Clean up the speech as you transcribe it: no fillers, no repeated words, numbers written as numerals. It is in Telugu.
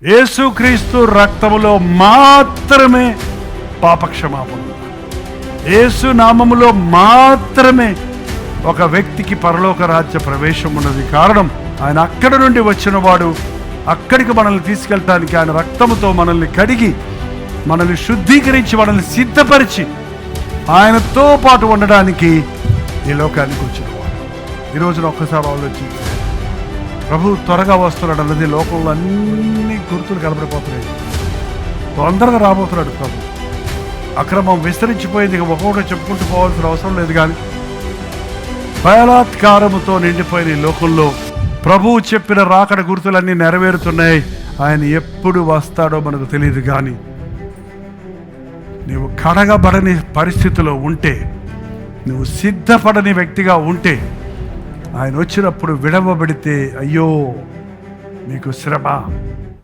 యేసుక్రీస్తు రక్తములో మాత్రమే పాపక్షమాపణ, యేసు నామములో మాత్రమే ఒక వ్యక్తికి పరలోక రాజ్య ప్రవేశం ఉన్నది. కారణం, ఆయన అక్కడ నుండి వచ్చిన వాడు. అక్కడికి మనల్ని తీసుకెళ్ళటానికి ఆయన రక్తముతో మనల్ని కడిగి, మనల్ని శుద్ధీకరించి, మనల్ని సిద్ధపరిచి ఆయనతో పాటు ఉండడానికి ఈ లోకానికి వచ్చినవాడు. ఈ రోజున ఒక్కసారి ఆలోచించి, ప్రభు త్వరగా వస్తున్నాడు అన్నది లోకంలో అన్ని గుర్తులు కనబడిపోతున్నాయి. తొందరగా రాబోతున్నాడు ప్రభు. అక్రమం విస్తరించిపోయింది, ఇక ఒక్కొక్కటి చెప్పుకుంటూ పోవాల్సిన అవసరం లేదు. కానీ బలాత్కారముతో నిండిపోయిన ఈ లోకంలో ప్రభువు చెప్పిన రాకడ గుర్తులన్నీ నెరవేరుతున్నాయి. ఆయన ఎప్పుడు వస్తాడో మనకు తెలియదు. కానీ నీవు కడగబడని పరిస్థితిలో ఉంటే, నువ్వు సిద్ధపడని వ్యక్తిగా ఉంటే, ఆయన వచ్చినప్పుడు విడవబడితే అయ్యో మీకు శ్రమ.